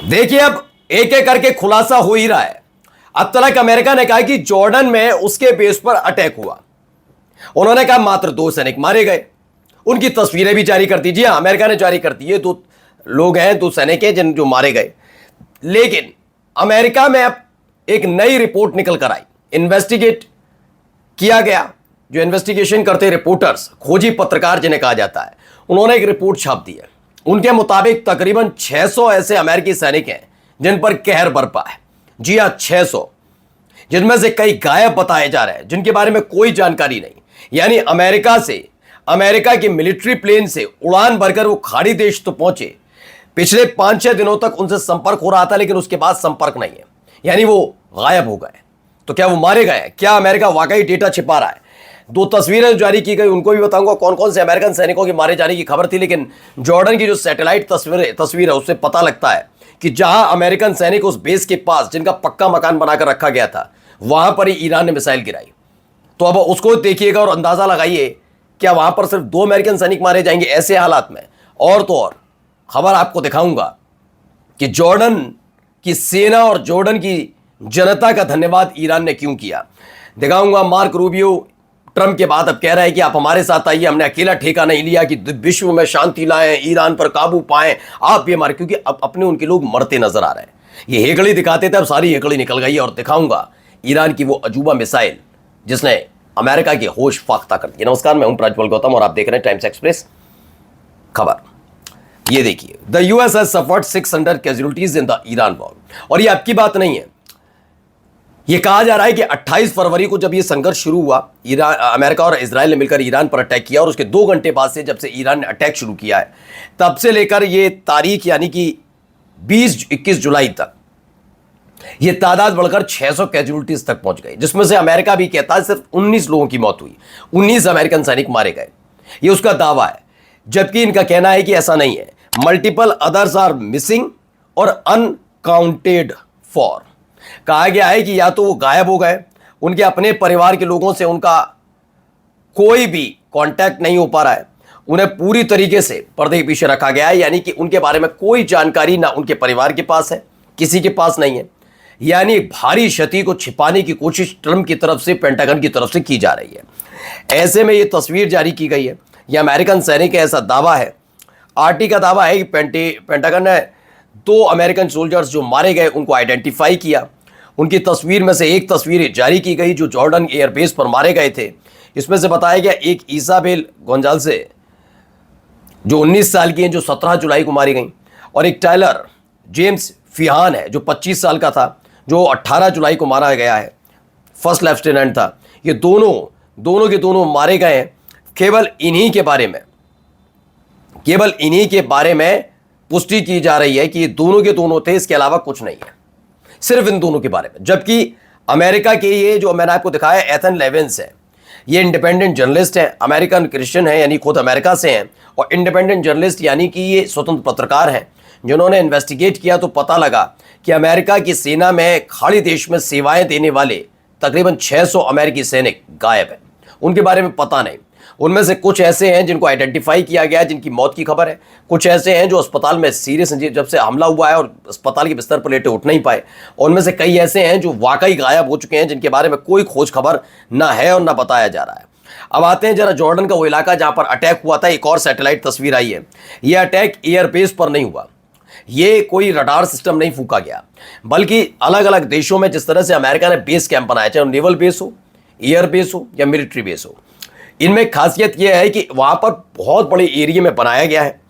देखिए, अब एक एक करके खुलासा हो ही रहा है। अब तक अमेरिका ने कहा कि जॉर्डन में उसके बेस पर अटैक हुआ। उन्होंने कहा मात्र 2 सैनिक मारे गए। उनकी तस्वीरें भी जारी कर दीजिए, अमेरिका ने जारी कर दी है। 2 लोग हैं, 2 सैनिक हैं जो मारे गए। लेकिन अमेरिका में अब एक नई रिपोर्ट निकल कर आई, इन्वेस्टिगेट किया गया। जो इन्वेस्टिगेशन करते रिपोर्टर्स, खोजी पत्रकार जिन्हें कहा जाता है, उन्होंने एक रिपोर्ट छाप दी है। उनके मुताबिक तकरीबन 600 ऐसे अमेरिकी सैनिक हैं जिन पर कहर बरपा है। जी हां, 600, जिनमें से कई गायब बताए जा रहे हैं, जिनके बारे में कोई जानकारी नहीं। यानी अमेरिका की मिलिट्री प्लेन से उड़ान भरकर वो खाड़ी देश तो पहुंचे। पिछले 5-6 दिनों तक उनसे संपर्क हो रहा था, लेकिन उसके बाद संपर्क नहीं है, यानी वो गायब हो गए। तो क्या वो मारे गए? क्या अमेरिका वाकई डेटा छिपा रहा है? 2 तस्वीरें जारी की गई, उनको भी बताऊंगा कौन कौन से अमेरिकन सैनिकों के मारे जाने की खबर थी। लेकिन जॉर्डन की जो सैटेलाइट तस्वीर है, उससे पता लगता है कि जहां अमेरिकन सैनिक उस बेस के पास, जिनका पक्का मकान बनाकर रखा गया था, वहां पर ही ईरान ने मिसाइल गिराई। तो अब उसको देखिएगा और अंदाजा लगाइए, क्या वहां पर सिर्फ 2 अमेरिकन सैनिक मारे जाएंगे ऐसे हालात में? और तो और खबर आपको दिखाऊंगा कि जॉर्डन की सेना और जॉर्डन की जनता का धन्यवाद ईरान ने क्यों किया। दिखाऊंगा। मार्क रूबियो ट्रंप के बाद अब कह रहा है कि आप हमारे साथ आइए, हमने अकेला ठेका नहीं लिया कि विश्व में शांति लाएं, ईरान पर काबू पाएं, आप भी हमारे, क्योंकि अब अपने उनके लोग मरते नजर आ रहे हैं। ये हेकड़ी दिखाते थे, अब सारी हेकड़ी निकल गई है। और दिखाऊंगा ईरान की वो अजूबा मिसाइल जिसने अमेरिका के होश फाख्ता कर दिया। नमस्कार, मैं हूं प्रज्वल गौतम और आप देख रहे हैं टाइम्स एक्सप्रेस खबर। ये देखिए, the US has suffered 600 casualties in the Iran war. और ये आपकी बात नहीं है, यह कहा जा रहा है कि 28 फरवरी को जब यह संघर्ष शुरू हुआ, अमेरिका और इजराइल ने मिलकर ईरान पर अटैक किया, और उसके 2 घंटे बाद से, जब से ईरान ने अटैक शुरू किया है, तब से लेकर यह तारीख यानी कि 20-21 जुलाई तक यह तादाद बढ़कर 600 कैजुअल्टीज तक पहुंच गई, जिसमें से अमेरिका भी कहता है सिर्फ 19 लोगों की मौत हुई, 19 अमेरिकन सैनिक मारे गए। यह उसका दावा है, जबकि इनका कहना है कि ऐसा नहीं है। मल्टीपल अदर्स आर मिसिंग और अनकाउंटेड फॉर। कहा गया है कि या तो वो गायब हो गए, उनके अपने परिवार के लोगों से उनका कोई भी कांटेक्ट नहीं हो पा रहा है, उन्हें पूरी तरीके से पर्दे के पीछे रखा गया है, यानी कि उनके बारे में कोई जानकारी ना उनके परिवार के पास है, किसी के पास नहीं है। यानी भारी क्षति को छिपाने की कोशिश ट्रंप की तरफ से, पेंटागन की तरफ से की जा रही है। ऐसे में यह तस्वीर जारी की गई है, यह अमेरिकन सैनिक है, ऐसा दावा है। आरटी का दावा है कि पेंटागन ने 2 अमेरिकन सोल्जर्स जो मारे गए उनको आइडेंटिफाई किया। उनकी तस्वीर में से एक तस्वीर जारी की गई जो जॉर्डन एयरबेस पर मारे गए थे। इसमें से बताया गया एक इसाबेल गोंजाल्से जो 19 साल की हैं, जो 17 जुलाई को मारी गई, और एक टायलर जेम्स फिहान है जो 25 साल का था, जो 18 जुलाई को मारा गया है, फर्स्ट लेफ्टिनेंट था। ये दोनों के दोनों मारे गए हैं। केवल इन्हीं के बारे में पुष्टि की जा रही है कि ये दोनों के दोनों थे, इसके अलावा कुछ नहीं है, सिर्फ इन दोनों के बारे में। जबकि अमेरिका के ये जो मैंने आपको दिखाया, एथन लेविन्स है, ये इंडिपेंडेंट जर्नलिस्ट हैं, अमेरिकन क्रिश्चियन है, यानी खुद अमेरिका से हैं, और इंडिपेंडेंट जर्नलिस्ट यानी कि ये स्वतंत्र पत्रकार हैं, जिन्होंने इन्वेस्टिगेट किया तो पता लगा कि अमेरिका की सेना में खाड़ी देश में सेवाएं देने वाले तकरीबन 600 अमेरिकी सैनिक गायब हैं। उनके बारे में पता नहीं। उनमें से कुछ ऐसे हैं जिनको आइडेंटिफाई किया गया है, जिनकी मौत की खबर है। कुछ ऐसे हैं जो अस्पताल में सीरियस हैं, जब से हमला हुआ है और अस्पताल के बिस्तर पर लेटे उठ नहीं पाए। उनमें से कई ऐसे हैं जो वाकई गायब हो चुके हैं, जिनके बारे में कोई खोज खबर ना है और ना बताया जा रहा है। अब आते हैं जरा जॉर्डन का वो इलाका जहां पर अटैक हुआ था। एक और सैटेलाइट तस्वीर आई है। यह अटैक एयरबेस पर नहीं हुआ, ये कोई रडार सिस्टम नहीं फूका गया, बल्कि अलग अलग देशों में जिस तरह से अमेरिका ने बेस कैंप बनाया, चाहे नेवल बेस हो, एयर बेस हो या मिलिट्री बेस हो, इनमें खासियत यह है कि वहां पर बहुत बड़े एरिया में बनाया गया है।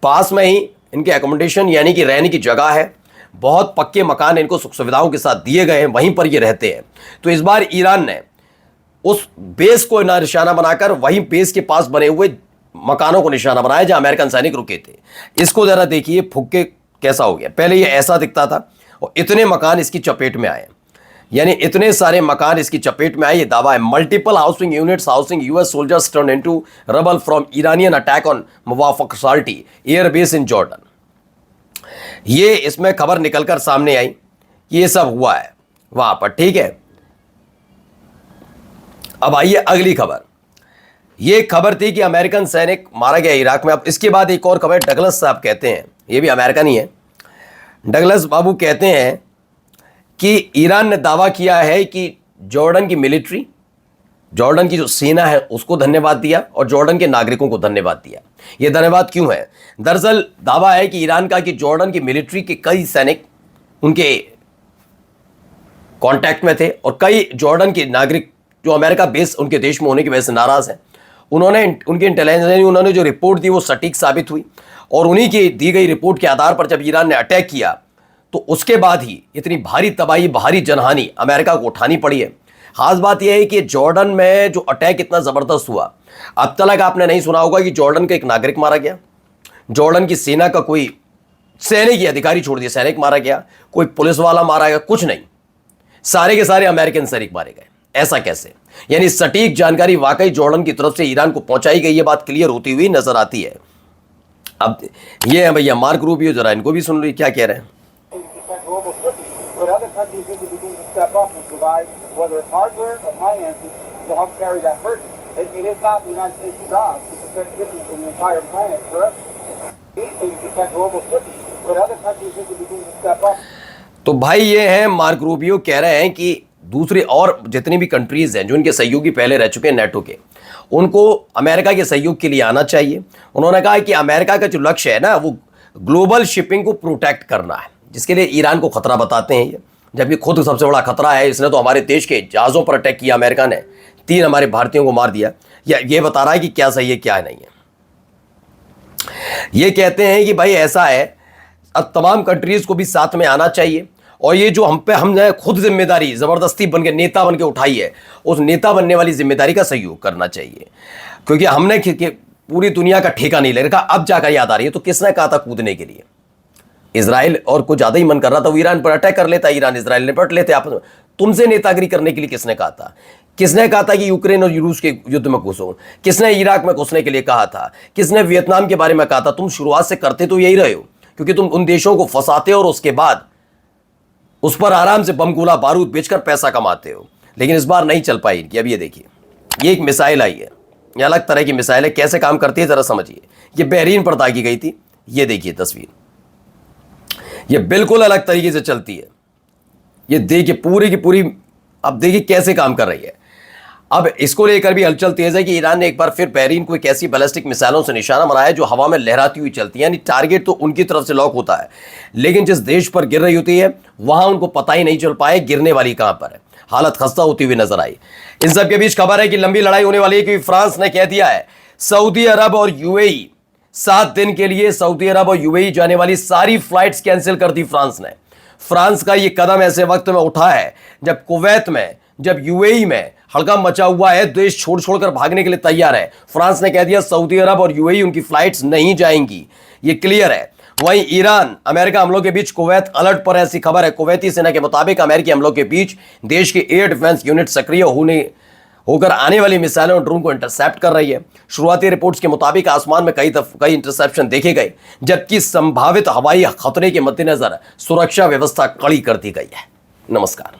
पास में ही इनके एकोमोडेशन यानी कि रहने की जगह है, बहुत पक्के मकान इनको सुख सुविधाओं के साथ दिए गए हैं, वहीं पर ये रहते हैं। तो इस बार ईरान ने उस बेस को निशाना बनाकर वहीं बेस के पास बने हुए मकानों को निशाना बनाया जहां अमेरिकन सैनिक रुके थे। इसको जरा देखिए फुक्के कैसा हो गया। पहले ये ऐसा दिखता था और इतने मकान इसकी चपेट में आए, यानी इतने सारे मकान इसकी चपेट में आए। ये दावा है multiple housing units housing US soldiers turn into rubble from Iranian attack on Muwaffaq Salti airbase in Jordan. ये इसमें खबर निकलकर सामने आई कि ये सब हुआ है वहां पर, ठीक है। अब आइए अगली खबर। ये खबर थी कि अमेरिकन सैनिक मारा गया इराक में। अब इसके बाद एक और खबर, डगलस साहब कहते हैं, ये भी अमेरिकन ही है, डगलस बाबू कहते हैं कि ईरान ने दावा किया है कि जॉर्डन की मिलिट्री, जॉर्डन की जो सेना है उसको धन्यवाद दिया और जॉर्डन के नागरिकों को धन्यवाद दिया। यह धन्यवाद क्यों है? दरअसल दावा है कि ईरान का कि जॉर्डन की मिलिट्री के कई सैनिक उनके कांटेक्ट में थे और कई जॉर्डन के नागरिक जो अमेरिका बेस उनके देश में होने की वजह से नाराज हैं, उन्होंने उनकी इंटेलिजेंस, उन्होंने जो रिपोर्ट दी वो सटीक साबित हुई और उन्हीं की दी गई रिपोर्ट के आधार पर जब ईरान ने अटैक किया तो उसके बाद ही इतनी भारी तबाही, भारी जनहानि अमेरिका को उठानी पड़ी है। खास बात यह है कि जॉर्डन में जो अटैक इतना ज़बरदस्त हुआ, अब तक आपने नहीं सुना होगा कि जॉर्डन का एक नागरिक मारा गया, जॉर्डन की सेना का कोई सैनिक या अधिकारी छोड़ दिया सैनिक मारा गया, कोई पुलिस वाला मारा गया, कुछ नहीं, सारे के सारे अमेरिकन सैनिक मारे गए। ऐसा कैसे? यानी सटीक जानकारी वाकई जॉर्डन की तरफ से ईरान को पहुंचाई गई, ये बात क्लियर होती हुई नजर आती है। अब ये है भैया मार्क रूबियो, जरा इनको भी सुन लो क्या कह रहे हैं। तो भाई ये है मार्क रूबियो कह रहे हैं कि दूसरे और जितनी भी कंट्रीज हैं जो इनके सहयोगी पहले रह चुके हैं नेटो के, उनको अमेरिका के सहयोग के लिए आना चाहिए। उन्होंने कहा कि अमेरिका का जो लक्ष्य है ना वो ग्लोबल शिपिंग को प्रोटेक्ट करना है, जिसके लिए ईरान को खतरा बताते हैं ये, जबकि खुद सबसे बड़ा खतरा है। इसने तो हमारे देश के जहाज़ों पर अटैक किया, अमेरिका ने 3 हमारे भारतीयों को मार दिया। या ये बता रहा है कि क्या सही है क्या नहीं है। ये कहते हैं कि भाई ऐसा है, अब तमाम कंट्रीज को भी साथ में आना चाहिए और ये जो हमने खुद जिम्मेदारी ज़बरदस्ती बन के नेता बन के उठाई है, उस नेता बनने वाली जिम्मेदारी का सहयोग करना चाहिए, क्योंकि हमने पूरी दुनिया का ठेका नहीं ले रखा। अब जाकर याद आ रही है, तो किसने कहा था कूदने के लिए? इजराइल और कुछ ज़्यादा ही मन कर रहा था, वो ईरान पर अटैक कर लेता, ईरान इजराइल निपट लेते आपस में। तुमसे नेतागिरी करने के लिए किसने कहा था? किसने कहा था कि यूक्रेन और रूस के युद्ध में घुसो? किसने इराक में घुसने के लिए कहा था? किसने वियतनाम के बारे में कहा था? तुम शुरुआत से करते तो यही रहे हो, क्योंकि तुम उन देशों को फंसाते हो और उसके बाद उस पर आराम से बम गोला बारूद बेचकर पैसा कमाते हो। लेकिन इस बार नहीं चल पाई इनकी। अब ये देखिए, ये एक मिसाइल आई है, ये अलग तरह की मिसाइल है, कैसे काम करती है जरा समझिए। ये बहरीन पर दागी गई थी, ये देखिए तस्वीर, ये बिल्कुल अलग तरीके से चलती है। ये देखिए पूरी की पूरी, अब देखिए कैसे काम कर रही है। अब इसको लेकर भी हलचल तेज है कि ईरान ने एक बार फिर बहरीन को एक ऐसी बैलिस्टिक मिसाइलों से निशाना बनाया है जो हवा में लहराती हुई चलती है। यानी टारगेट तो उनकी तरफ से लॉक होता है, लेकिन जिस देश पर गिर रही होती है वहां उनको पता ही नहीं चल पाए गिरने वाली कहां पर है। हालत खस्ता होती हुई नजर आई। इन सब के बीच खबर है कि लंबी लड़ाई होने वाली है, क्योंकि फ्रांस ने कह दिया है सऊदी अरब और यूएई 7 दिन के लिए सऊदी अरब और यूएई जाने वाली सारी फ्लाइट्स कैंसिल कर दी फ्रांस ने। फ्रांस का यह कदम ऐसे वक्त में उठा है जब कुवैत में, जब यूएई में हड़कंप मचा हुआ है, देश छोड़ छोड़कर भागने के लिए तैयार है। फ्रांस ने कह दिया सऊदी अरब और यूएई उनकी फ्लाइट्स नहीं जाएंगी, ये क्लियर है। वहीं ईरान अमेरिका हमलों के बीच कुवैत अलर्ट पर, ऐसी खबर है। कुवैती सेना के मुताबिक अमेरिकी हमलों के बीच देश के एयर डिफेंस यूनिट सक्रिय होकर आने वाली मिसाइलों और ड्रोन को इंटरसेप्ट कर रही है। शुरुआती रिपोर्ट्स के मुताबिक आसमान में कई इंटरसेप्शन देखे गए, जबकि संभावित हवाई खतरे के मद्देनजर सुरक्षा व्यवस्था कड़ी कर दी गई है। नमस्कार।